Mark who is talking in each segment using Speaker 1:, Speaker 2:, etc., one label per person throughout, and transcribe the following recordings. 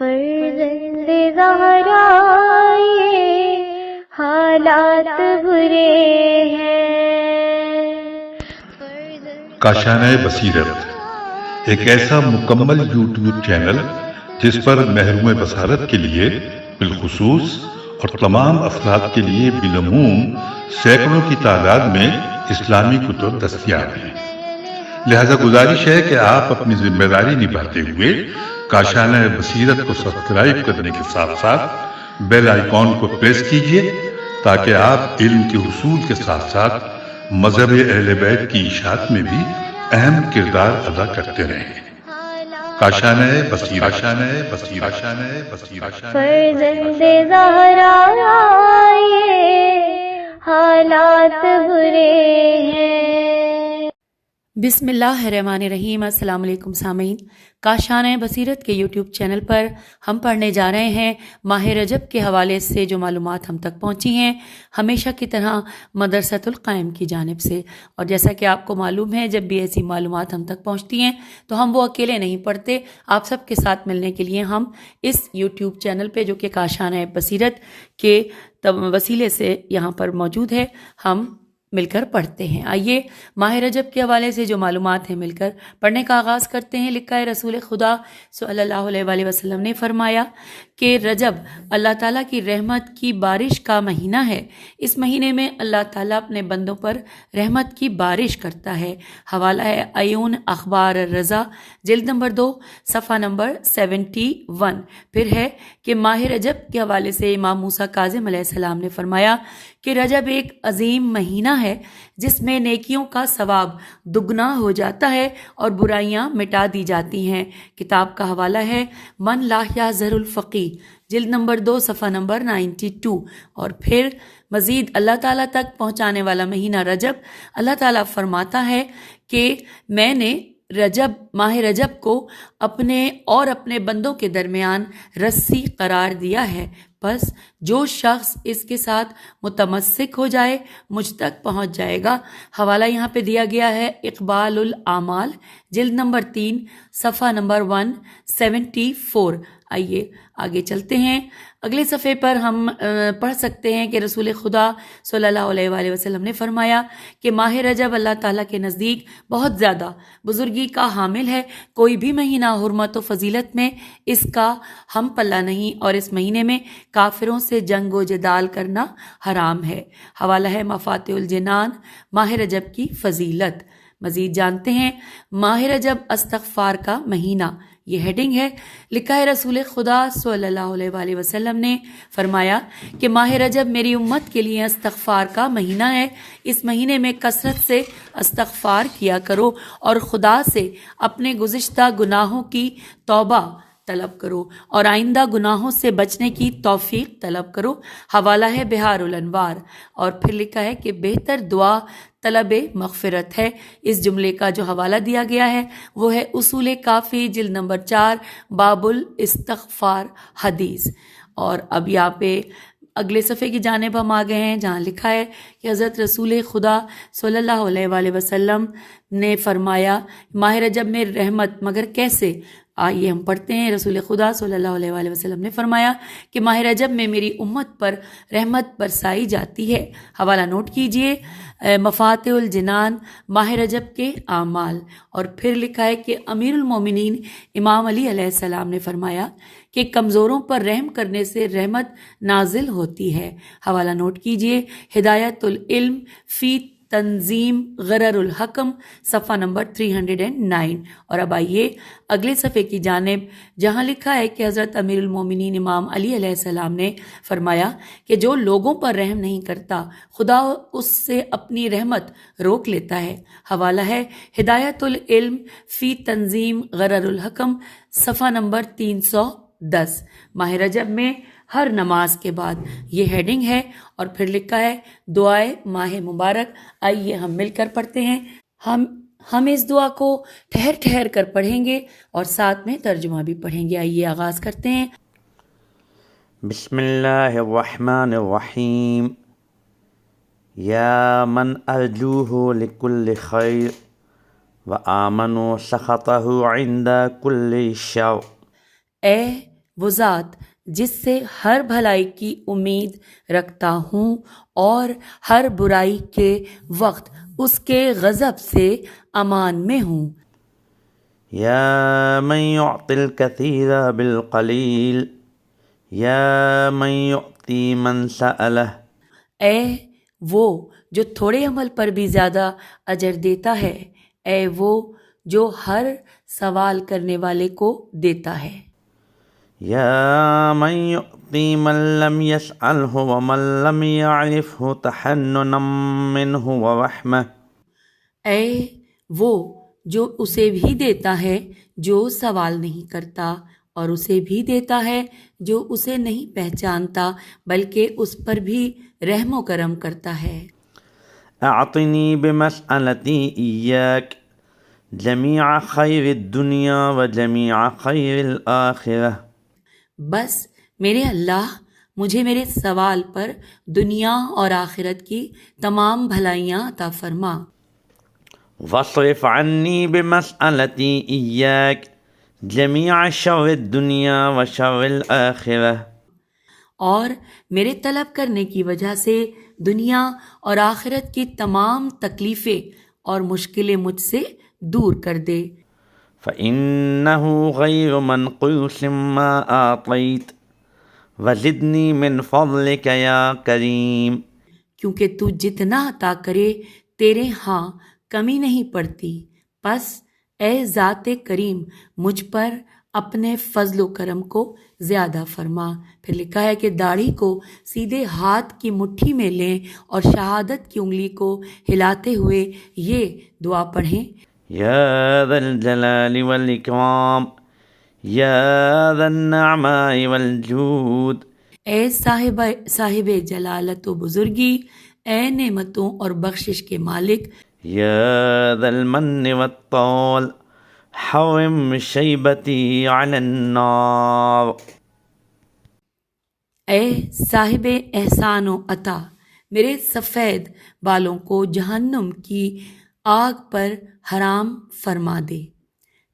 Speaker 1: فرزند زہرا یہ حالات برے ہیں۔
Speaker 2: کاشانۂ بصیرت ایک ایسا مکمل یوٹیوب چینل جس پر محروم بصارت کے لیے بالخصوص اور تمام افراد کے لیے بالعموم سینکڑوں کی تعداد میں اسلامی کتب دستیاب ہیں۔ لہذا گزارش ہے کہ آپ اپنی ذمہ داری نبھاتے ہوئے کاشانۂ بصیرت کو سبسکرائب کرنے کے ساتھ ساتھ بیل آئیکن کو پریس کیجیے تاکہ آپ علم کے حصول کے ساتھ ساتھ مذہب اہل بیت کی اشاعت میں بھی اہم کردار ادا کرتے رہیں۔ کاشانۂ بصیرت، کاشانۂ بصیرت، کاشانۂ بصیرت۔
Speaker 1: فرزند زہرا یہ حالات برے ہیں۔
Speaker 3: بسم اللہ الرحمن الرحیم۔ السلام علیکم سامعین، کاشانۂ بصیرت کے یوٹیوب چینل پر ہم پڑھنے جا رہے ہیں ماہ رجب کے حوالے سے جو معلومات ہم تک پہنچی ہیں ہمیشہ کی طرح مدرسۃ القائم کی جانب سے۔ اور جیسا کہ آپ کو معلوم ہے جب بھی ایسی معلومات ہم تک پہنچتی ہیں تو ہم وہ اکیلے نہیں پڑھتے، آپ سب کے ساتھ ملنے کے لیے ہم اس یوٹیوب چینل پہ جو کہ کاشانۂ بصیرت کے وسیلے سے یہاں پر موجود ہے ہم مل کر پڑھتے ہیں۔ آئیے ماہ رجب کے حوالے سے جو معلومات ہیں مل کر پڑھنے کا آغاز کرتے ہیں۔ لکھا ہے رسول خدا صلی اللہ علیہ وآلہ وسلم نے فرمایا کہ رجب اللہ تعالیٰ کی رحمت کی بارش کا مہینہ ہے۔ اس مہینے میں اللہ تعالیٰ اپنے بندوں پر رحمت کی بارش کرتا ہے۔ حوالہ ہے عیون اخبار الرضا جلد نمبر 2 صفحہ نمبر 71۔ پھر ہے کہ ماہ رجب کے حوالے سے امام موسیٰ کاظم علیہ السلام نے فرمایا کہ رجب ایک عظیم مہینہ ہے جس میں نیکیوں کا ثواب دگنا ہو جاتا ہے اور برائیاں مٹا دی جاتی ہیں۔ کتاب کا حوالہ ہے من لا یحذر الفقی جلد نمبر 2 صفحہ نمبر 92۔ اور پھر مزید اللہ تعالیٰ تک پہنچانے والا مہینہ رجب، اللہ تعالیٰ فرماتا ہے کہ میں نے ماہ رجب کو اپنے بندوں کے درمیان رسی قرار دیا ہے، بس جو شخص اس کے ساتھ متمسک ہو جائے مجھ تک پہنچ جائے گا۔ حوالہ یہاں پہ دیا گیا ہے اقبال الاعمال جلد نمبر 3 صفحہ نمبر 174۔ آئیے آگے چلتے ہیں۔ اگلے صفحے پر ہم پڑھ سکتے ہیں کہ رسول خدا صلی اللہ علیہ وآلہ وسلم نے فرمایا کہ ماہ رجب اللہ تعالیٰ کے نزدیک بہت زیادہ بزرگی کا حامل ہے، کوئی بھی مہینہ حرمت و فضیلت میں اس کا ہم پلہ نہیں، اور اس مہینے میں کافروں سے جنگ و جدال کرنا حرام ہے۔ حوالہ ہے مفاتیح الجنان ماہ رجب کی فضیلت۔ مزید جانتے ہیں ماہ رجب استغفار کا مہینہ، یہ ہیڈنگ ہے۔ لکھا ہے رسول خدا صلی اللہ علیہ وآلہ وسلم نے فرمایا کہ ماہ رجب میری امت کے لیے استغفار کا مہینہ ہے۔ اس مہینے میں کثرت سے استغفار کیا کرو اور خدا سے اپنے گزشتہ گناہوں کی توبہ طلب کرو اور آئندہ گناہوں سے بچنے کی توفیق طلب کرو۔ حوالہ ہے بہار الانوار۔ اور پھر لکھا ہے کہ بہتر دعا طلب مغفرت ہے۔ اس جملے کا جو حوالہ دیا گیا ہے وہ ہے اصول کافی جلد نمبر 4 باب الاستغفار حدیث۔ اور اب یہاں پہ اگلے صفحے کی جانب ہم آ گئے ہیں جہاں لکھا ہے کہ حضرت رسول خدا صلی اللہ علیہ وآلہ وسلم نے فرمایا ماہ رجب میں رحمت، مگر کیسے؟ آئیے ہم پڑھتے ہیں۔ رسول خدا صلی اللہ علیہ وآلہ وسلم نے فرمایا کہ ماہ رجب میں میری امت پر رحمت برسائی جاتی ہے۔ حوالہ نوٹ کیجئے مفاتیح الجنان ماہ رجب کے اعمال۔ اور پھر لکھا ہے کہ امیر المومنین امام علی علیہ السلام نے فرمایا کہ کمزوروں پر رحم کرنے سے رحمت نازل ہوتی ہے۔ حوالہ نوٹ کیجئے ہدایت العلم فی تنظیم غرر الحکم صفحہ نمبر 309۔ اور اب آئیے اگلے صفحے کی جانب جہاں لکھا ہے کہ حضرت امیر المومنین امام علی علیہ السلام نے فرمایا کہ جو لوگوں پر رحم نہیں کرتا خدا اس سے اپنی رحمت روک لیتا ہے۔ حوالہ ہے ہدایت العلم فی تنظیم غرر الحکم صفحہ نمبر 310۔ ماہ رجب میں ہر نماز کے بعد یہ ہیڈنگ ہے۔ اور پھر لکھا ہے دعائے ماہ مبارک۔ آئیے ہم مل کر پڑھتے ہیں۔ ہم اس دعا کو ٹھہر ٹھہر کر پڑھیں گے اور ساتھ میں ترجمہ بھی پڑھیں گے۔ آئیے آغاز کرتے ہیں۔
Speaker 4: بسم اللہ الرحمن الرحیم۔ یا من ارجوہ لکل خیر وآمنوا سخطہ عند کل شر۔
Speaker 3: اے وہ ذات جس سے ہر بھلائی کی امید رکھتا ہوں اور ہر برائی کے وقت اس کے غضب سے امان میں ہوں۔
Speaker 4: یا من یعطی الکثیر بالقلیل یا من یعطی من سألہ،
Speaker 3: اے وہ جو تھوڑے عمل پر بھی زیادہ اجر دیتا ہے، اے وہ جو ہر سوال کرنے والے کو دیتا ہے۔
Speaker 4: یا من یعطی من لم یسألہ ومن لم یعرفہ تحننا منہ ورحمہ،
Speaker 3: اے وہ جو اسے بھی دیتا ہے جو سوال نہیں کرتا، اور اسے بھی دیتا ہے جو اسے نہیں پہچانتا بلکہ اس پر بھی رحم و کرم کرتا ہے۔
Speaker 4: اعطنی بمسألتی ایاک جمیع خیر الدنیا و جمیع خیر الآخرہ،
Speaker 3: بس میرے اللہ مجھے میرے سوال پر دنیا اور آخرت کی تمام بھلائیاں عطا فرما۔
Speaker 4: واصرف عنی بمسألتی ایاک جمیع شر الدنیا و شر الآخرہ،
Speaker 3: اور میرے طلب کرنے کی وجہ سے دنیا اور آخرت کی تمام تکلیفیں اور مشکلیں مجھ سے دور کر دے۔
Speaker 4: فإنه غیر منقوص ما آطیت وزدنی من فضلک یا کریم،
Speaker 3: کیونکہ تو جتنا عطا کرے تیرے ہاں کمی نہیں پڑتی، پس اے ذات کریم مجھ پر اپنے فضل و کرم کو زیادہ فرما۔ پھر لکھا ہے کہ داڑھی کو سیدھے ہاتھ کی مٹھی میں لیں اور شہادت کی انگلی کو ہلاتے ہوئے یہ دعا پڑھیں،
Speaker 4: یا ذا الجلال والاکرام یا ذا النعماء والجود،
Speaker 3: اے صاحب جلالت و بزرگی، اے نعمتوں اور بخشش کے مالک،
Speaker 4: یا ذا المن والطول حرم شیبتی علی النار،
Speaker 3: اے صاحب احسان و عطا میرے سفید بالوں کو جہنم کی آگ پر حرام فرما دے۔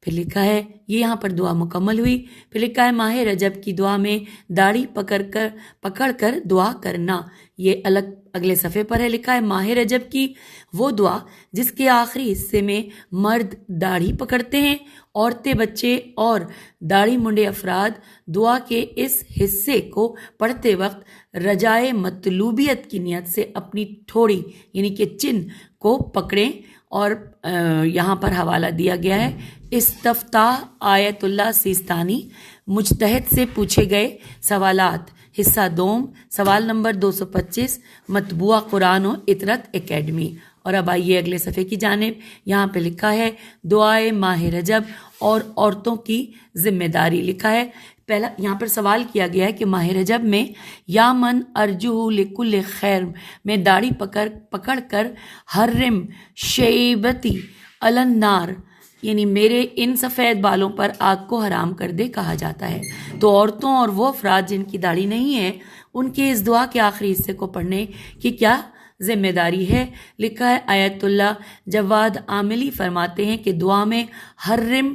Speaker 3: پھر لکھا ہے یہ یہاں پر دعا مکمل ہوئی۔ پھر لکھا ہے ماہ رجب کی دعا میں داڑھی پکڑ کر دعا کرنا، یہ الگ اگلے صفحے پر ہے۔ لکھا ہے ماہ رجب کی وہ دعا جس کے آخری حصے میں مرد داڑھی پکڑتے ہیں، عورتیں، بچے اور داڑھی منڈے افراد دعا کے اس حصے کو پڑھتے وقت رجائے مطلوبیت کی نیت سے اپنی ٹھوڑی یعنی کہ چن کو پکڑیں، اور یہاں پر حوالہ دیا گیا ہے استفتاح آیت اللہ سیستانی، مجتہد سے پوچھے گئے سوالات، حصہ دوم، سوال نمبر 225، مطبوعہ قرآن و اطرت اکیڈمی۔ اور اب آئیے اگلے صفحے کی جانب، یہاں پہ لکھا ہے دعائے ماہ رجب اور عورتوں کی ذمہ داری۔ لکھا ہے پہلا یہاں پر سوال کیا گیا ہے کہ ماہ رجب میں یا من ارجو لکل خیر میں داڑھی پکڑ کر حرم شیبتی علی النار یعنی میرے ان سفید بالوں پر آگ کو حرام کر دے کہا جاتا ہے، تو عورتوں اور وہ افراد جن کی داڑھی نہیں ہے ان کے اس دعا کے آخری حصے کو پڑھنے کی کیا ذمہ داری ہے؟ لکھا ہے آیت اللہ جواد عاملی فرماتے ہیں کہ دعا میں حرم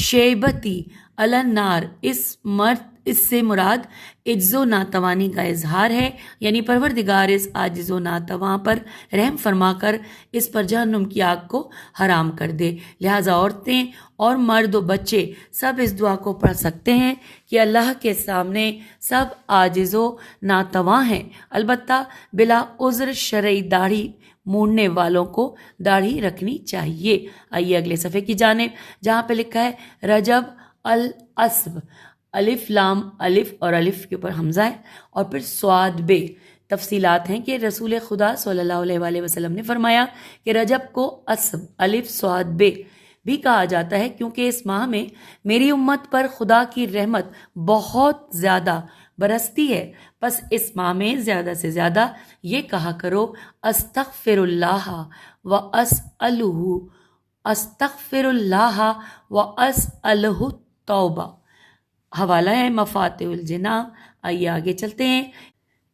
Speaker 3: شیبتی علی النار اس سے مراد عجز و ناتوانی کا اظہار ہے، یعنی پروردگار اس عاجز و ناتواں پر رحم فرما کر اس پر جہنم کی آگ کو حرام کر دے۔ لہٰذا عورتیں اور مرد و بچے سب اس دعا کو پڑھ سکتے ہیں کہ اللہ کے سامنے سب عاجز و ناتواں ہیں، البتہ بلا عذر شرعی داڑھی مونڈنے والوں کو داڑھی رکھنی چاہیے۔ آئیے اگلے صفحے کی جانب، جہاں پہ لکھا ہے رجب الاسب، الف لام الف اور الف کے اوپر حمزہ ہے اور پھر صاد بے۔ تفصیلات ہیں کہ رسول خدا صلی اللہ علیہ وآلہ وسلم نے فرمایا کہ رجب کو اسب الف صاد بے بھی کہا جاتا ہے کیونکہ اس ماہ میں میری امت پر خدا کی رحمت بہت زیادہ برستی ہے، پس اس ماہ میں زیادہ سے زیادہ یہ کہا کرو استغفر اللہ و اسألہ، استغفر اللہ و اسألہ توبہ۔ حوالہ ہے مفاتح الجناح۔ آئیے آگے چلتے ہیں۔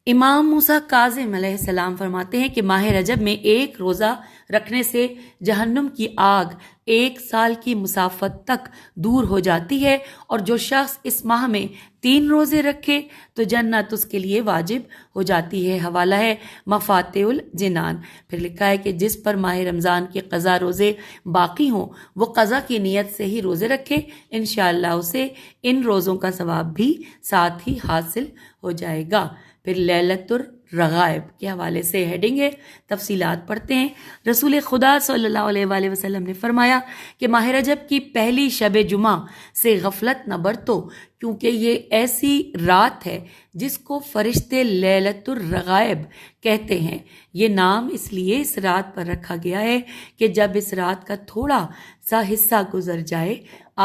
Speaker 3: امام موسیٰ کاظم علیہ السلام فرماتے ہیں کہ ماہ رجب میں ایک روزہ رکھنے سے جہنم کی آگ 1 سال کی مسافت تک دور ہو جاتی ہے، اور جو شخص اس ماہ میں 3 روزے رکھے تو جنت اس کے لیے واجب ہو جاتی ہے۔ حوالہ ہے مفاتح الجنان۔ پھر لکھا ہے کہ جس پر ماہ رمضان کے قضا روزے باقی ہوں وہ قضا کی نیت سے ہی روزے رکھے، انشاءاللہ اسے ان روزوں کا ثواب بھی ساتھ ہی حاصل ہو جائے گا۔ پھر لیلۃ الرغائب کے حوالے سے ہیڈنگ ہے، تفصیلات پڑھتے ہیں۔ رسول خدا صلی اللہ علیہ وآلہ وسلم نے فرمایا کہ ماہ رجب کی پہلی شب جمعہ سے غفلت نہ برتو، کیونکہ یہ ایسی رات ہے جس کو فرشتے لیلۃ الرغائب کہتے ہیں۔ یہ نام اس لیے اس رات پر رکھا گیا ہے کہ جب اس رات کا تھوڑا سا حصہ گزر جائے،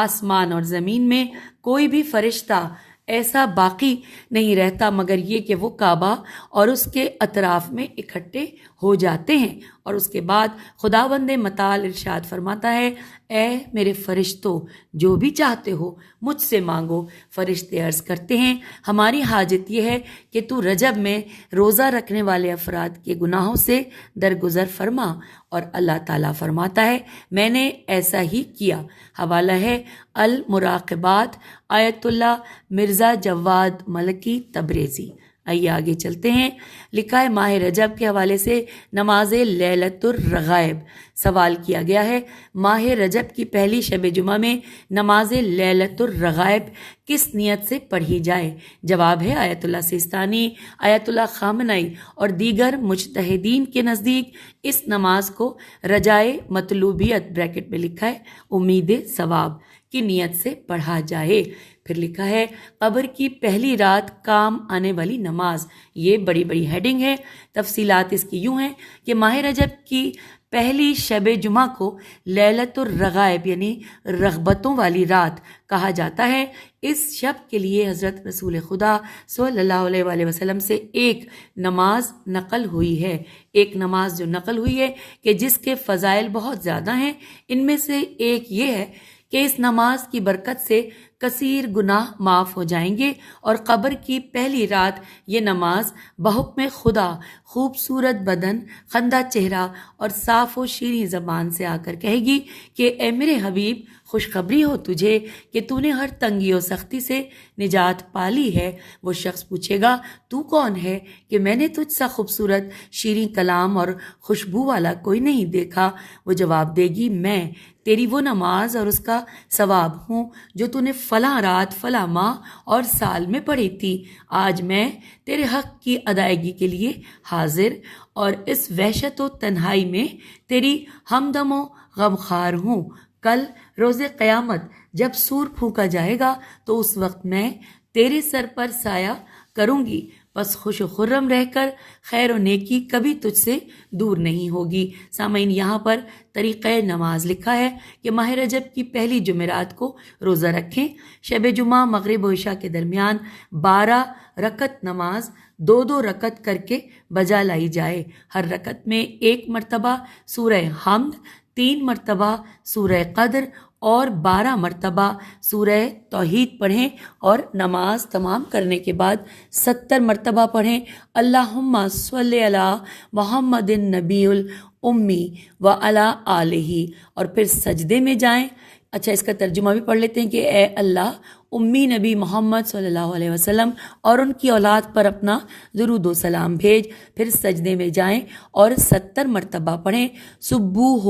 Speaker 3: آسمان اور زمین میں کوئی بھی فرشتہ ایسا باقی نہیں رہتا مگر یہ کہ وہ کعبہ اور اس کے اطراف میں اکٹھے ہو جاتے ہیں، اور اس کے بعد خداوند متعال ارشاد فرماتا ہے، اے میرے فرشتوں جو بھی چاہتے ہو مجھ سے مانگو۔ فرشتے عرض کرتے ہیں، ہماری حاجت یہ ہے کہ تو رجب میں روزہ رکھنے والے افراد کے گناہوں سے درگزر فرما، اور اللہ تعالیٰ فرماتا ہے میں نے ایسا ہی کیا۔ حوالہ ہے المراقبات، آیت اللہ مرزا جواد ملکی تبریزی۔ آئیے آگے چلتے ہیں۔ لکھا ہے ماہ رجب کے حوالے سے نماز لیلۃ الرغائب۔ سوال کیا گیا ہے ماہ رجب کی پہلی شب جمعہ میں نماز لیلۃ الرغائب کس نیت سے پڑھی جائے؟ جواب ہے آیت اللہ سیستانی، آیت اللہ خامنئی اور دیگر مجتہدین کے نزدیک اس نماز کو رجائے مطلوبیت بریکٹ میں لکھا ہے امید ثواب کی نیت سے پڑھا جائے۔ پھر لکھا ہے قبر کی پہلی رات کام آنے والی نماز، یہ بڑی بڑی ہیڈنگ ہے۔ تفصیلات اس کی یوں ہیں کہ ماہ رجب کی پہلی شب جمعہ کو لیلۃ الرغائب یعنی رغبتوں والی رات کہا جاتا ہے۔ اس شب کے لیے حضرت رسول خدا صلی اللہ علیہ وآلہ وسلم سے ایک نماز نقل ہوئی ہے، ایک نماز جو نقل ہوئی ہے کہ جس کے فضائل بہت زیادہ ہیں۔ ان میں سے ایک یہ ہے کہ اس نماز کی برکت سے کثیر گناہ معاف ہو جائیں گے، اور قبر کی پہلی رات یہ نماز بحکم خدا خوبصورت بدن، خندہ چہرہ اور صاف و شیریں زبان سے آ کر کہے گی کہ اے میرے حبیب خوشخبری ہو تجھے کہ تو نے ہر تنگی و سختی سے نجات پالی ہے۔ وہ شخص پوچھے گا تو کون ہے کہ میں نے تجھ سا خوبصورت شیریں کلام اور خوشبو والا کوئی نہیں دیکھا۔ وہ جواب دے گی میں تیری وہ نماز اور اس کا ثواب ہوں جو تو نے فلاں رات فلاں ماہ اور سال میں پڑھی تھی۔ آج میں تیرے حق کی ادائیگی کے لیے حاضر اور اس وحشت و تنہائی میں تیری ہمدم و غمخوار ہوں۔ کل روز قیامت جب سور پھونکا جائے گا تو اس وقت میں تیرے سر پر سایہ کروں گی، بس خوش و خرم رہ کر خیر و نیکی کبھی تجھ سے دور نہیں ہوگی۔ سامعین، یہاں پر طریقہ نماز لکھا ہے کہ ماہ رجب کی پہلی جمعرات کو روزہ رکھیں۔ شب جمعہ مغرب و عشاء کے درمیان 12 رکعت نماز 2 رکعت کر کے بجا لائی جائے۔ ہر رکعت میں 1 مرتبہ سورہ حمد، 3 مرتبہ سورہ قدر اور 12 مرتبہ سورہ توحید پڑھیں، اور نماز تمام کرنے کے بعد 70 مرتبہ پڑھیں اللہم صلی علی محمد النبی الامی وعلی آلہ، اور پھر سجدے میں جائیں۔ اچھا، اس کا ترجمہ بھی پڑھ لیتے ہیں کہ اے اللہ امی نبی محمد صلی اللہ علیہ وسلم اور ان کی اولاد پر اپنا درود و سلام بھیج۔ پھر سجدے میں جائیں اور 70 مرتبہ پڑھیں سبوح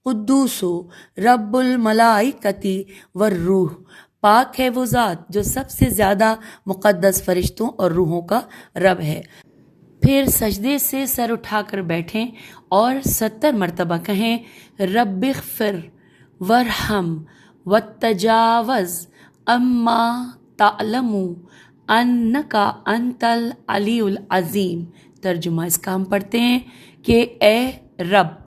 Speaker 3: قدوس رب الملائکتی والروح، پاک ہے وہ ذات جو سب سے زیادہ مقدس فرشتوں اور روحوں کا رب ہے۔ پھر سجدے سے سر اٹھا کر بیٹھیں اور 70 مرتبہ کہیں رب اغفر ورحم وتجاوز اما تعلم انکا انت العلی العظیم۔ ترجمہ اس کا ہم پڑھتے ہیں کہ اے رب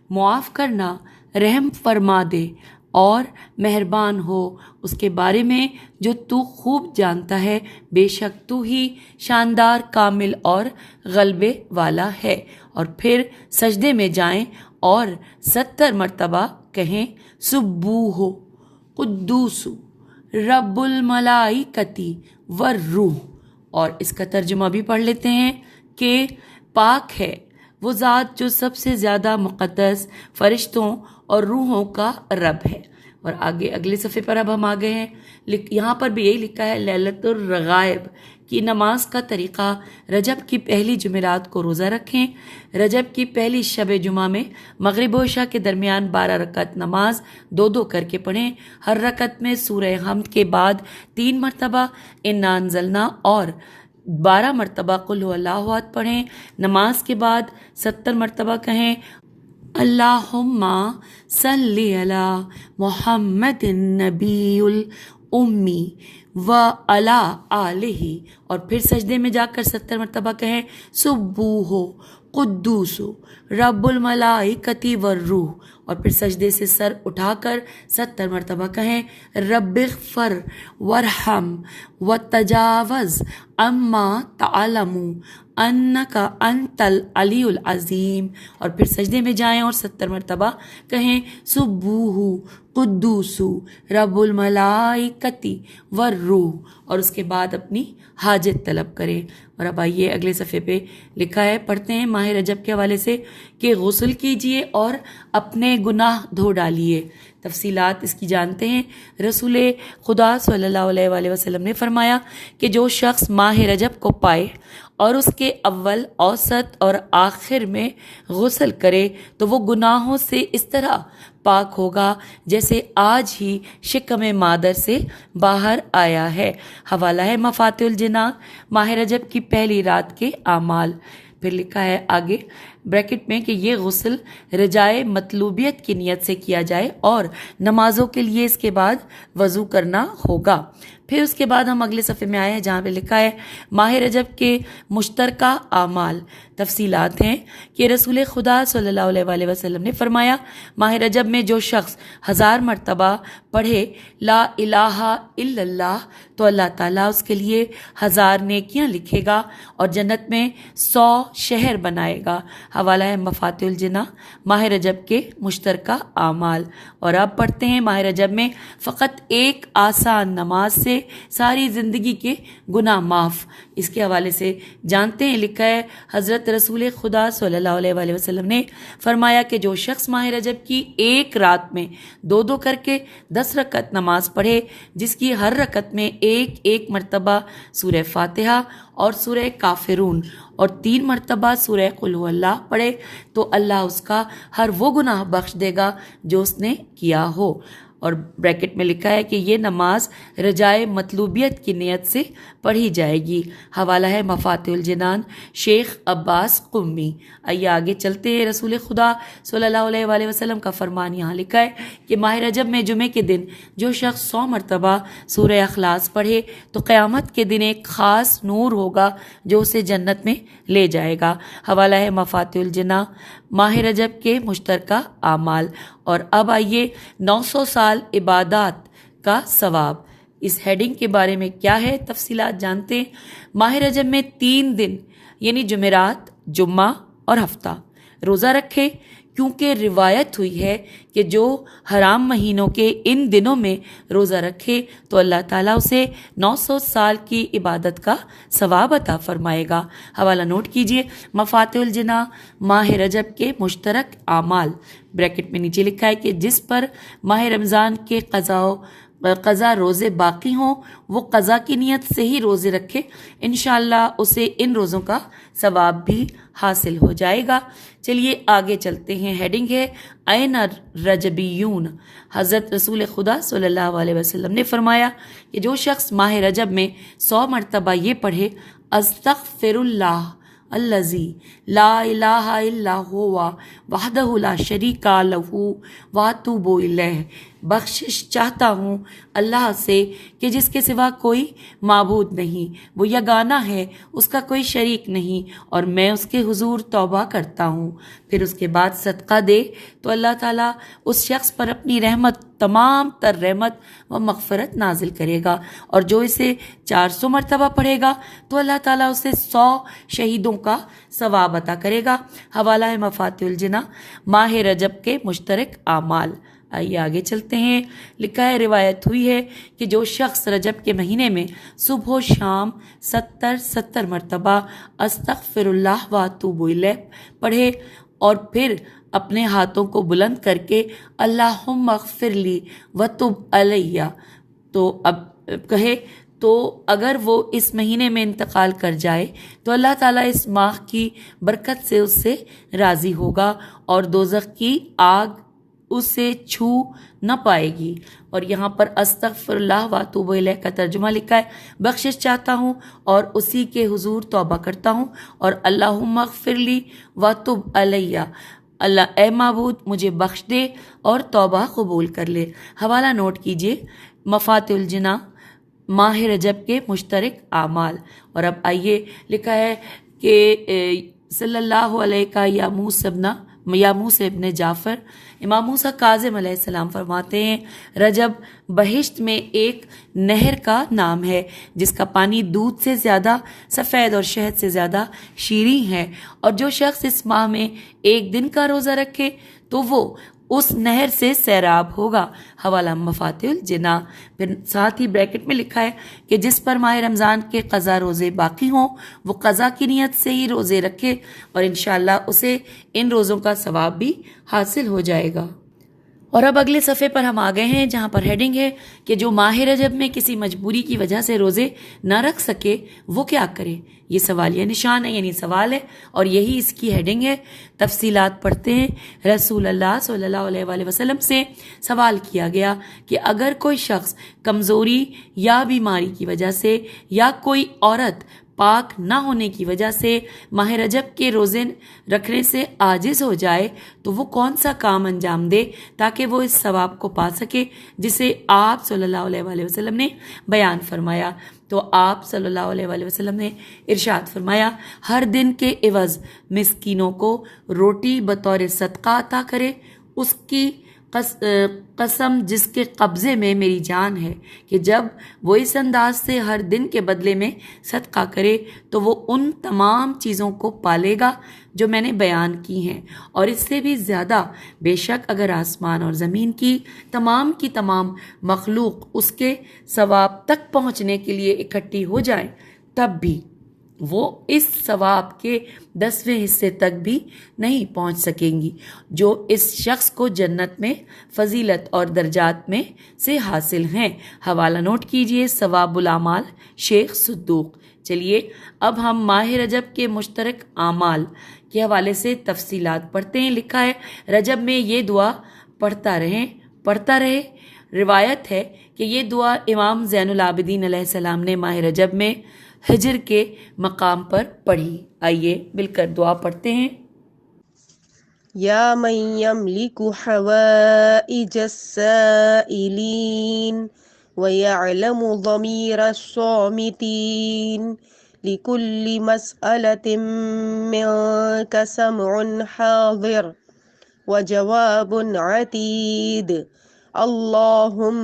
Speaker 3: معاف کرنا، رحم فرما دے اور مہربان ہو اس کے بارے میں جو تو خوب جانتا ہے، بے شک تو ہی شاندار، کامل اور غلبے والا ہے۔ اور پھر سجدے میں جائیں اور 70 مرتبہ کہیں سبوح قدوس رب الملائکتی والروح، اور اس کا ترجمہ بھی پڑھ لیتے ہیں کہ پاک ہے وہ ذات جو سب سے زیادہ مقدس فرشتوں اور روحوں کا رب ہے۔ اور آگے اگلے صفحے پر اب ہم آ گئے ہیں، یہاں پر بھی یہی لکھا ہے لیلۃ الرغائب کی نماز کا طریقہ۔ رجب کی پہلی جمعرات کو روزہ رکھیں۔ رجب کی پہلی شب جمعہ میں مغرب و عشاء کے درمیان 12 رکعت نماز 2 کر کے پڑھیں۔ ہر رکعت میں سورہ حمد کے بعد 3 مرتبہ انا انزلنا اور 12 مرتبہ قل هو اللہ احد پڑھیں۔ نماز کے بعد 70 مرتبہ کہیں اللہم صلی علی محمد النبی الامی و علی آلہ، اور پھر سجدے میں جا کر 70 مرتبہ کہیں سبوح قدوس رب الملائکۃ والروح، اور پھر سجدے سے سر اٹھا کر 70 مرتبہ کہیں رب اغفر وارحم وتجاوز عما تعلم انک انت العلی العظیم، اور پھر سجدے میں جائیں اور 70 مرتبہ کہیں سبوح قدوس رب الملائکۃ والروح، اور اس کے بعد اپنی حاجت طلب کریں۔ اور اب آئیے اگلے صفحے پہ لکھا ہے، پڑھتے ہیں ماہ رجب کے حوالے سے کہ غسل کیجئے اور اپنے گناہ دھو ڈالیے۔ تفصیلات اس کی جانتے ہیں۔ رسول خدا صلی اللہ علیہ وآلہ وسلم نے فرمایا کہ جو شخص ماہ رجب کو پائے اور اس کے اول، اوسط اور آخر میں غسل کرے تو وہ گناہوں سے اس طرح پاک ہوگا جیسے آج ہی شکم مادر سے باہر آیا ہے۔ حوالہ ہے مفاتیح الجنان، ماہ رجب کی پہلی رات کے اعمال۔ پھر لکھا ہے آگے بریکٹ میں کہ یہ غسل رجائے مطلوبیت کی نیت سے کیا جائے اور نمازوں کے لیے اس کے بعد وضو کرنا ہوگا۔ پھر اس کے بعد ہم اگلے صفحے میں آئے ہیں جہاں پہ لکھا ہے ماہ رجب کے مشترکہ اعمال۔ تفصیلات ہیں کہ رسول خدا صلی اللہ علیہ وآلہ وسلم نے فرمایا ماہ رجب میں جو شخص 1000 مرتبہ پڑھے لا الہ الا اللہ تو اللہ تعالیٰ اس کے لیے 1000 نیکیاں لکھے گا اور جنت میں 100 شہر بنائے گا۔ حوالہ ہے مفاتیح الجنان، ماہ رجب کے مشترکہ اعمال۔ اور اب پڑھتے ہیں ماہ رجب میں فقط ایک آسان نماز سے ساری زندگی کے گناہ معاف۔ اس کے حوالے سے جانتے ہیں، لکھا ہے حضرت رسول خدا صلی اللہ علیہ وآلہ وسلم نے فرمایا کہ جو شخص ماہ رجب کی ایک رات میں 2 کر کے 10 رکعت نماز پڑھے جس کی ہر رکعت میں ایک مرتبہ سورہ فاتحہ اور سورہ کافرون اور 3 مرتبہ سورہ قل هو اللہ پڑھے تو اللہ اس کا ہر وہ گناہ بخش دے گا جو اس نے کیا ہو۔ اور بریکٹ میں لکھا ہے کہ یہ نماز رجائے مطلوبیت کی نیت سے پڑھی جائے گی۔ حوالہ ہے مفاتیح الجنان، شیخ عباس قمی۔ آئیے آگے چلتے ہیں۔ رسول خدا صلی اللہ علیہ وآلہ وسلم کا فرمان یہاں لکھا ہے کہ ماہ رجب میں جمعے کے دن جو شخص 100 مرتبہ سورہ اخلاص پڑھے تو قیامت کے دن ایک خاص نور ہوگا جو اسے جنت میں لے جائے گا۔ حوالہ ہے مفاتیح الجنان، ماہ رجب کے مشترکہ اعمال۔ اور اب آئیے 900 سال عبادات کا ثواب، اس ہیڈنگ کے بارے میں کیا ہے تفصیلات جانتے ہیں۔ ماہ رجب میں 3 دن یعنی جمعرات، جمعہ اور ہفتہ روزہ رکھے، کیونکہ روایت ہوئی ہے کہ جو حرام مہینوں کے ان دنوں میں روزہ رکھے تو اللہ تعالیٰ اسے 900 سال کی عبادت کا ثواب عطا فرمائے گا۔ حوالہ نوٹ کیجئے، مفاتیح الجنان، ماہ رجب کے مشترک اعمال۔ بریکٹ میں نیچے لکھا ہے کہ جس پر ماہ رمضان کے قضا روزے باقی ہوں وہ قضا کی نیت سے ہی روزے رکھے، انشاءاللہ اسے ان روزوں کا ثواب بھی حاصل ہو جائے گا۔ چلیے آگے چلتے ہیں۔ ہیڈنگ ہے این رجبیون۔ حضرت رسول خدا صلی اللہ علیہ وسلم نے فرمایا کہ جو شخص ماہ رجب میں 100 مرتبہ یہ پڑھے استغفر اللہ الذی لا الہ الا ہوا وحدہ لا شریک لہ واتوب الیہ، بخشش چاہتا ہوں اللہ سے کہ جس کے سوا کوئی معبود نہیں، وہ یگانہ ہے، اس کا کوئی شریک نہیں، اور میں اس کے حضور توبہ کرتا ہوں۔ پھر اس کے بعد صدقہ دے تو اللہ تعالیٰ اس شخص پر اپنی رحمت، تمام تر رحمت و مغفرت نازل کرے گا، اور جو اسے 400 مرتبہ پڑھے گا تو اللہ تعالیٰ اسے 100 شہیدوں کا ثواب عطا کرے گا۔ حوالہ ہے مفاتیح الجنان، ماہ رجب کے مشترک اعمال۔ آئیے آگے چلتے ہیں. لکھا ہے روایت ہوئی ہے کہ جو شخص رجب کے مہینے میں صبح و شام 70 مرتبہ استغفر اللہ و اتوب الیہ پڑھے اور پھر اپنے ہاتھوں کو بلند کر کے اللہم اغفر لی وتب علیہ تو اب کہے تو اگر وہ اس مہینے میں انتقال کر جائے تو اللہ تعالیٰ اس ماہ کی برکت سے اس سے راضی ہوگا اور دوزخ کی آگ اسے چھو نہ پائے گی. اور یہاں پر استغفر اللہ و اتوب الیہ کا ترجمہ لکھا ہے بخشش چاہتا ہوں اور اسی کے حضور توبہ کرتا ہوں، اور اللہم اغفر لی وتب علیہ اللہ اے معبود مجھے بخش دے اور توبہ قبول کر لے. حوالہ نوٹ کیجئے مفاتح الجناح ماہ رجب کے مشترک اعمال. اور اب آئیے لکھا ہے کہ صلی اللہ علیہ کا یا موسیٰ ابن جعفر امام موسیٰ کاظم علیہ السلام فرماتے ہیں رجب بہشت میں ایک نہر کا نام ہے جس کا پانی دودھ سے زیادہ سفید اور شہد سے زیادہ شیریں ہے، اور جو شخص اس ماہ میں ایک دن کا روزہ رکھے تو وہ اس نہر سے سیراب ہوگا. حوالہ مفاتح الجناح. پھر ساتھ ہی بریکٹ میں لکھا ہے کہ جس پر ماہ رمضان کے قضا روزے باقی ہوں وہ قضا کی نیت سے ہی روزے رکھے اور انشاءاللہ اسے ان روزوں کا ثواب بھی حاصل ہو جائے گا. اور اب اگلے صفحے پر ہم آ گئے ہیں جہاں پر ہیڈنگ ہے کہ جو ماہ رجب میں کسی مجبوری کی وجہ سے روزے نہ رکھ سکے وہ کیا کرے. یہ سوالیہ نشان ہے یعنی سوال ہے اور یہی اس کی ہیڈنگ ہے. تفصیلات پڑھتے ہیں. رسول اللہ صلی اللہ علیہ وآلہ وسلم سے سوال کیا گیا کہ اگر کوئی شخص کمزوری یا بیماری کی وجہ سے یا کوئی عورت پاک نہ ہونے کی وجہ سے ماہ رجب کے روزے رکھنے سے عاجز ہو جائے تو وہ کون سا کام انجام دے تاکہ وہ اس ثواب کو پا سکے جسے آپ صلی اللہ علیہ وآلہ وسلم نے بیان فرمایا. تو آپ صلی اللہ علیہ وآلہ وسلم نے ارشاد فرمایا ہر دن کے عوض مسکینوں کو روٹی بطور صدقہ عطا کرے. اس کی قسم جس کے قبضے میں میری جان ہے کہ جب وہ اس انداز سے ہر دن کے بدلے میں صدقہ کرے تو وہ ان تمام چیزوں کو پالے گا جو میں نے بیان کی ہیں اور اس سے بھی زیادہ. بے شک اگر آسمان اور زمین کی تمام مخلوق اس کے ثواب تک پہنچنے کے لیے اکٹھی ہو جائیں تب بھی وہ اس ثواب کے 10ویں حصے تک بھی نہیں پہنچ سکیں گی جو اس شخص کو جنت میں فضیلت اور درجات میں سے حاصل ہیں. حوالہ نوٹ کیجئے ثواب الاعمال شیخ صدوق. چلیے اب ہم ماہ رجب کے مشترک اعمال کے حوالے سے تفصیلات پڑھتے ہیں. لکھا ہے رجب میں یہ دعا پڑھتا رہے. روایت ہے کہ یہ دعا امام زین العابدین علیہ السلام نے ماہ رجب میں ہجر کے مقام پر پڑھی. آئیے مل کر دعا پڑھتے ہیں.
Speaker 5: یا من یملک حوائج السائلین ویعلم ضمیر الصامتین لکل مسئلۃ منک سمع حاضر وجواب عتید اللہم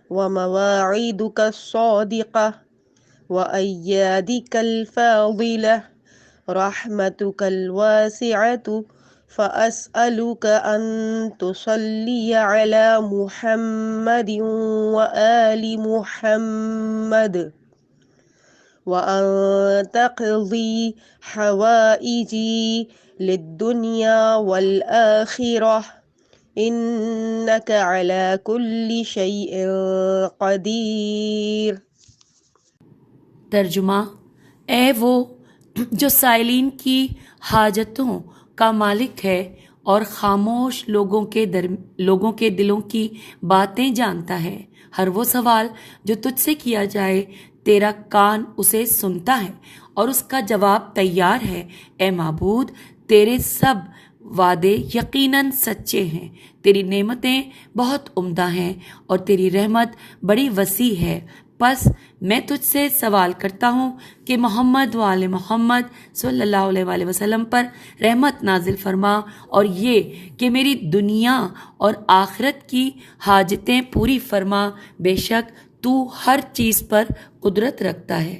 Speaker 5: ومواعیدک الصادقہ وأيادك الفاضلة رحمتك الواسعة فأسألك أن تصلي على محمد وآل محمد وأن تقضي حوائجي للدنيا والآخرة إنك على كل شيء قدير.
Speaker 3: ترجمہ اے وہ جو سائلین کی حاجتوں کا مالک ہے اور خاموش لوگوں کے دلوں کی باتیں جانتا ہے. ہر وہ سوال جو تجھ سے کیا جائے تیرا کان اسے سنتا ہے اور اس کا جواب تیار ہے. اے معبود تیرے سب وعدے یقیناً سچے ہیں، تیری نعمتیں بہت عمدہ ہیں اور تیری رحمت بڑی وسیع ہے. پس میں تجھ سے سوال کرتا ہوں کہ محمد و آل محمد صلی اللہ علیہ وآلہ وسلم پر رحمت نازل فرما اور یہ کہ میری دنیا اور آخرت کی حاجتیں پوری فرما. بے شک تو ہر چیز پر قدرت رکھتا ہے.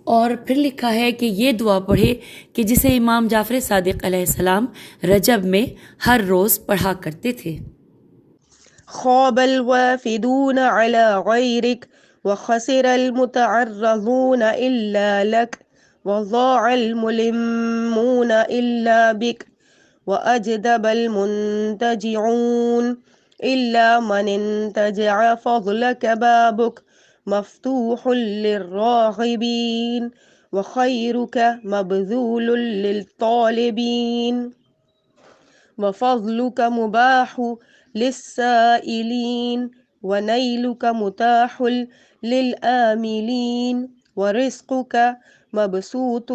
Speaker 3: اور پھر لکھا ہے کہ یہ دعا پڑھے کہ جسے امام جعفر صادق علیہ السلام رجب میں ہر روز پڑھا کرتے تھے.
Speaker 5: خاب الوافدون على غيرك وخسر المتعرضون إلا لك وضاع الملمون إلا بك وأجدب المنتجعون إلا من انتجع فضلك بابك مفتوح للراغبين وخيرك مبذول للطالبين وفضلك مباح للسائلين ونيلك متاح للآملين ورزقك مبسوط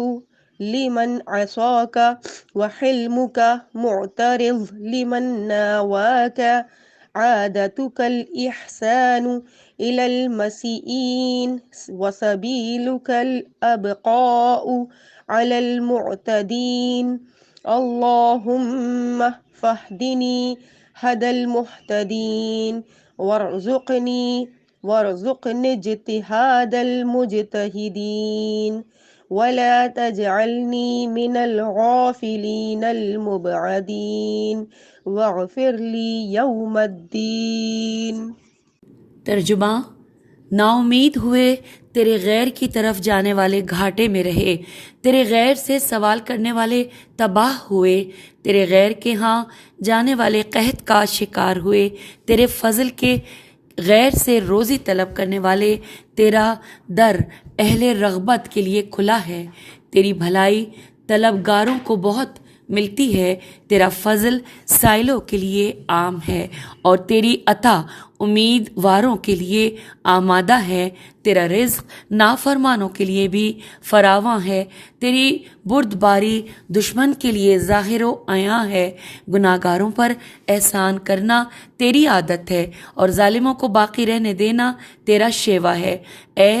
Speaker 5: لمن عصاك وحلمك معترض لمن ناواك عادتك الإحسان إلى المسيئين وسبيلك الأبقاء على المعتدين اللهم فاهدني هدى المهتدين وارزقني اجتهاد المجتهدين ولا تجعلني من الغافلين المبعدين واغفر لي يوم الدين.
Speaker 3: ترجمہ: نا امید ہوئے تیرے غیر کی طرف جانے والے گھاٹے میں رہے، تیرے غیر سے سوال کرنے والے تباہ ہوئے، تیرے غیر کے ہاں جانے والے قحط کا شکار ہوئے، تیرے فضل کے غیر سے روزی طلب کرنے والے تیرا در اہل رغبت کے لیے کھلا ہے، تیری بھلائی طلبگاروں کو بہت ملتی ہے، تیرا فضل سائلوں کے لیے عام ہے اور تیری عطا امیدواروں کے لیے آمادہ ہے، تیرا رزق نافرمانوں کے لیے بھی فراواں ہے، تیری بردباری دشمن کے لیے ظاہر و عیاں ہے، گناہ گاروں پر احسان کرنا تیری عادت ہے اور ظالموں کو باقی رہنے دینا تیرا شیوا ہے۔ اے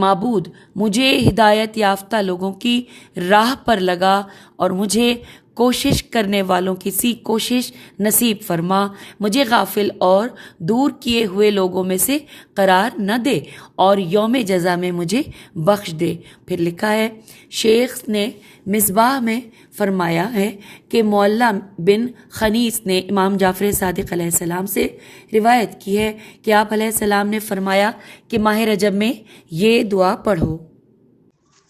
Speaker 3: معبود، مجھے ہدایت یافتہ لوگوں کی راہ پر لگا اور مجھے کوشش کرنے والوں کی سی کوشش نصیب فرما، مجھے غافل اور دور کیے ہوئے لوگوں میں سے قرار نہ دے اور یوم جزا میں مجھے بخش دے۔ پھر لکھا ہے، شیخ نے مصباح میں فرمایا ہے کہ معلیٰ بن خنیس نے امام جعفر صادق علیہ السلام سے روایت کی ہے کہ آپ علیہ السلام نے فرمایا کہ ماہ رجب میں یہ دعا پڑھو: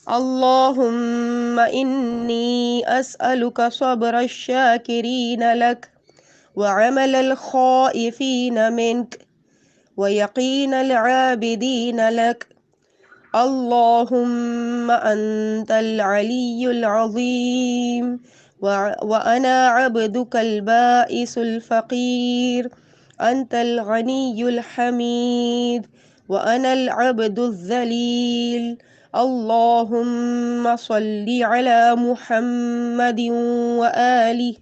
Speaker 5: اللهم إني أسألك صبر الشاكرين لك وعمل الخائفين منك ويقين العابدين لك اللهم أنت العلي العظيم وأنا عبدك البائس الفقير أنت الغني الحميد وأنا العبد الذليل اللهم صل على محمد وآله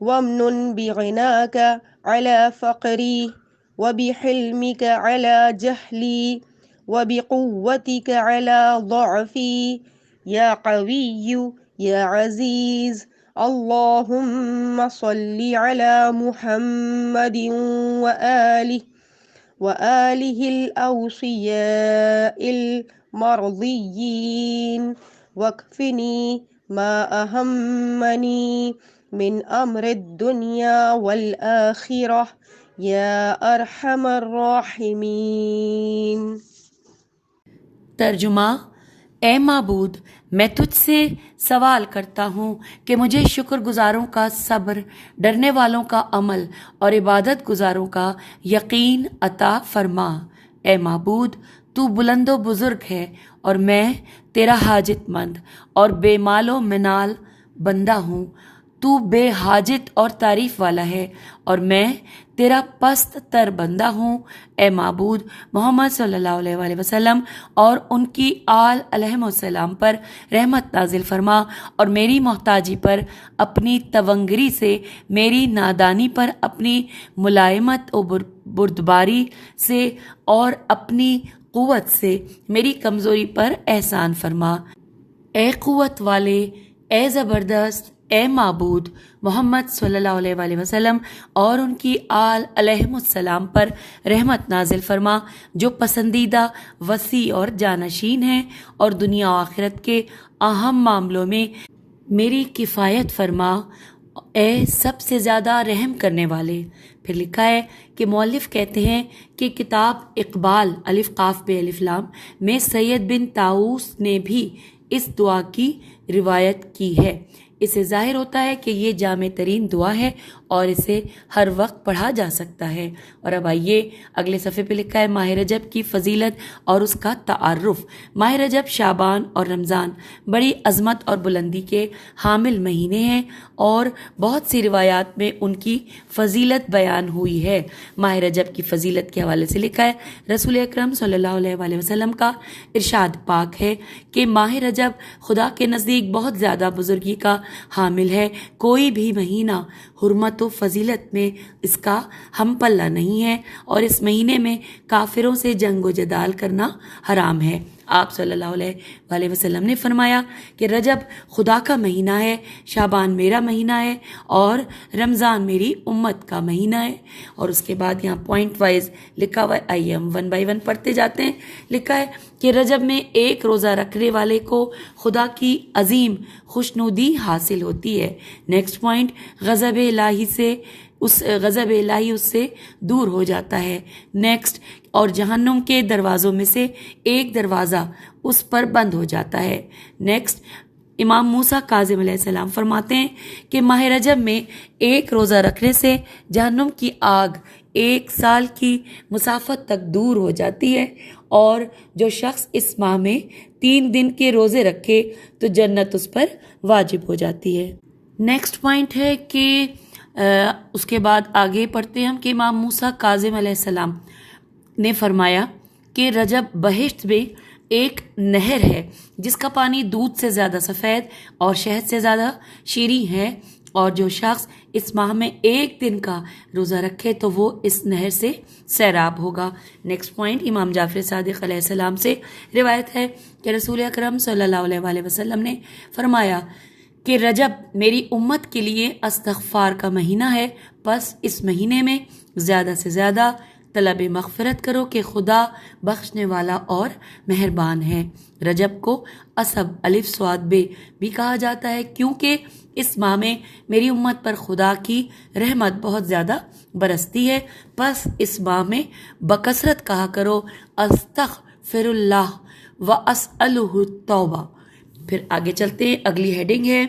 Speaker 5: وامنن بغناك على فقري وبحلمك على جهلي وبقوتك على ضعفي يا قوي يا عزيز اللهم صل على محمد وآله الأوصياء المرضيين واكفني ما أهمني من أمر الدنيا والآخرة يا أرحم الراحمين.
Speaker 3: ترجمہ: اے معبود، میں تجھ سے سوال کرتا ہوں کہ مجھے شکر گزاروں کا صبر، ڈرنے والوں کا عمل اور عبادت گزاروں کا یقین عطا فرما۔ اے معبود، تو بلند و بزرگ ہے اور میں تیرا حاجت مند اور بے مال و منال بندہ ہوں۔ تو بے حاجت اور تعریف والا ہے اور میں تیرا پست تر بندہ ہوں۔ اے معبود، محمد صلی اللہ علیہ وآلہ وسلم اور ان کی آل علیہم السلام پر رحمت نازل فرما اور میری محتاجی پر اپنی تونگری سے، میری نادانی پر اپنی ملائمت و بردباری سے اور اپنی قوت سے میری کمزوری پر احسان فرما۔ اے قوت والے، اے زبردست، اے معبود، محمد صلی اللہ علیہ وآلہ وسلم اور ان کی آل علیہم السلام پر رحمت نازل فرما، جو پسندیدہ، وسیع اور جانشین ہیں، اور دنیا و آخرت کے اہم معاملوں میں میری کفایت فرما اے سب سے زیادہ رحم کرنے والے۔ پھر لکھا ہے کہ مؤلف کہتے ہیں کہ کتاب اقبال الف قاف بے الف لام میں سید بن طاؤس نے بھی اس دعا کی روایت کی ہے۔ اس سے ظاہر ہوتا ہے کہ یہ جامع ترین دعا ہے اور اسے ہر وقت پڑھا جا سکتا ہے۔ اور اب آئیے اگلے صفحے پہ لکھا ہے ماہ رجب کی فضیلت اور اس کا تعارف۔ ماہ رجب، شعبان اور رمضان بڑی عظمت اور بلندی کے حامل مہینے ہیں اور بہت سی روایات میں ان کی فضیلت بیان ہوئی ہے۔ ماہ رجب کی فضیلت کے حوالے سے لکھا ہے رسول اکرم صلی اللہ علیہ وآلہ وسلم کا ارشاد پاک ہے کہ ماہ رجب خدا کے نزدیک بہت زیادہ بزرگی کا حامل ہے۔ کوئی بھی مہینہ حرمت و فضیلت میں اس کا ہم پلہ نہیں ہے اور اس مہینے میں کافروں سے جنگ و جدال کرنا حرام ہے۔ آپ صلی اللہ علیہ وآلہ وسلم نے فرمایا کہ رجب خدا کا مہینہ ہے، شعبان میرا مہینہ ہے اور رمضان میری امت کا مہینہ ہے۔ اور اس کے بعد یہاں پوائنٹ وائز لکھا ہوا ہے، آئیے ہم ون بائی ون پڑھتے جاتے ہیں۔ لکھا ہے کہ رجب میں ایک روزہ رکھنے والے کو خدا کی عظیم خوشنودی حاصل ہوتی ہے۔ نیکسٹ پوائنٹ، غضب الہی اس سے دور ہو جاتا ہے۔ نیکسٹ، اور جہنم کے دروازوں میں سے ایک دروازہ اس پر بند ہو جاتا ہے۔ نیکسٹ، امام موسیٰ کاظم علیہ السلام فرماتے ہیں کہ ماہ رجب میں ایک روزہ رکھنے سے جہنم کی آگ 1 سال کی مسافت تک دور ہو جاتی ہے، اور جو شخص اس ماہ میں 3 دن کے روزے رکھے تو جنت اس پر واجب ہو جاتی ہے۔ نیکسٹ پوائنٹ ہے کہ اس کے بعد آگے پڑھتے ہیں ہم کہ امام موسیٰ کاظم علیہ السلام نے فرمایا کہ رجب بہشت میں ایک نہر ہے جس کا پانی دودھ سے زیادہ سفید اور شہد سے زیادہ شیریں ہے، اور جو شخص اس ماہ میں 1 دن کا روزہ رکھے تو وہ اس نہر سے سیراب ہوگا۔ نیکسٹ پوائنٹ، امام جعفر صادق علیہ السلام سے روایت ہے کہ رسول اکرم صلی اللہ علیہ وآلہ وسلم نے فرمایا کہ رجب میری امت کے لیے استغفار کا مہینہ ہے، پس اس مہینے میں زیادہ سے زیادہ طلب مغفرت کرو کہ خدا بخشنے والا اور مہربان ہے۔ رجب کو اسب الف صاد بے بھی کہا جاتا ہے کیونکہ اس ماہ میں میری امت پر خدا کی رحمت بہت زیادہ برستی ہے، پس اس ماہ میں بکثرت کہا کرو استغفر اللہ واسألہ التوبہ۔ پھر آگے چلتے ہیں، اگلی ہیڈنگ ہے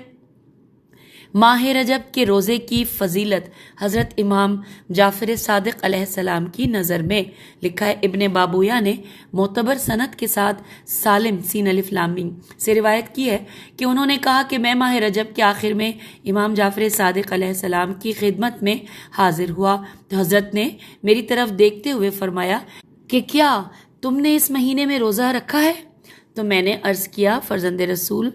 Speaker 3: ماہ رجب کے روزے کی فضیلت حضرت امام جعفر صادق علیہ السلام کی نظر میں۔ لکھا ہے ابن بابویا نے معتبر سند کے ساتھ سالم سین الف لام میم سے روایت کی ہے کہ انہوں نے کہا کہ میں ماہ رجب کے آخر میں امام جعفر صادق علیہ السلام کی خدمت میں حاضر ہوا تو حضرت نے میری طرف دیکھتے ہوئے فرمایا کہ کیا تم نے اس مہینے میں روزہ رکھا ہے؟ تو میں نے عرض کیا فرزند رسول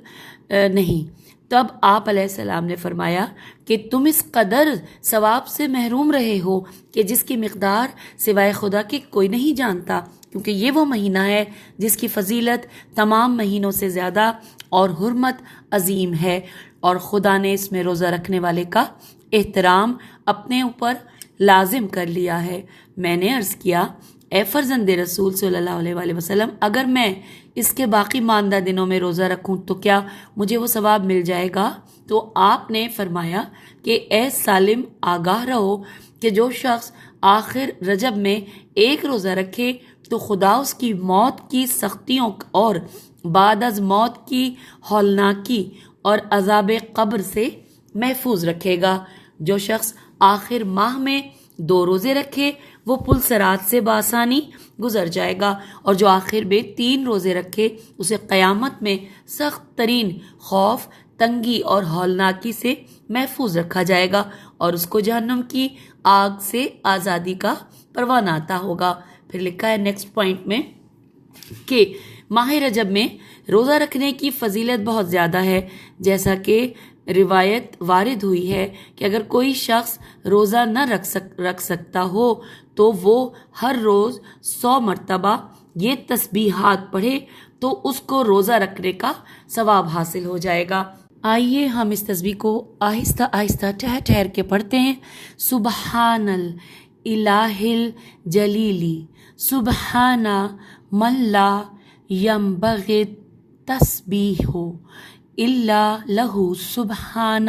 Speaker 3: نہیں۔ تب آپ علیہ السلام نے فرمایا کہ تم اس قدر ثواب سے محروم رہے ہو کہ جس کی مقدار سوائے خدا کے کوئی نہیں جانتا، کیونکہ یہ وہ مہینہ ہے جس کی فضیلت تمام مہینوں سے زیادہ اور حرمت عظیم ہے، اور خدا نے اس میں روزہ رکھنے والے کا احترام اپنے اوپر لازم کر لیا ہے۔ میں نے عرض کیا اے فرزند رسول صلی اللہ علیہ وآلہ وسلم، اگر میں اس کے باقی ماندہ دنوں میں روزہ رکھوں تو کیا مجھے وہ ثواب مل جائے گا؟ تو آپ نے فرمایا کہ اے سالم، آگاہ رہو کہ جو شخص آخر رجب میں 1 روزہ رکھے تو خدا اس کی موت کی سختیوں اور بعد از موت کی ہولناکی اور عذاب قبر سے محفوظ رکھے گا۔ جو شخص آخر ماہ میں 2 روزے رکھے وہ پل صراط سے بآسانی گزر جائے گا، اور جو آخر میں 3 روزے رکھے اسے قیامت میں سخت ترین خوف، تنگی اور ہولناکی سے محفوظ رکھا جائے گا، اور اس کو جہنم کی آگ سے آزادی کا پروانہ عطا ہوگا۔ پھر لکھا ہے نیکسٹ پوائنٹ میں کہ ماہ رجب میں روزہ رکھنے کی فضیلت بہت زیادہ ہے، جیسا کہ روایت وارد ہوئی ہے کہ اگر کوئی شخص روزہ نہ رکھ سکتا ہو تو وہ ہر روز 100 مرتبہ یہ تسبیحات پڑھے تو اس کو روزہ رکھنے کا ثواب حاصل ہو جائے گا۔ آئیے ہم اس تسبیح کو آہستہ آہستہ ٹھہر ٹھہر کے پڑھتے ہیں۔ سبحان الہ الجلیلی سبحان من لا ينبغي تسبیح الا لہ سبحان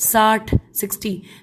Speaker 3: 60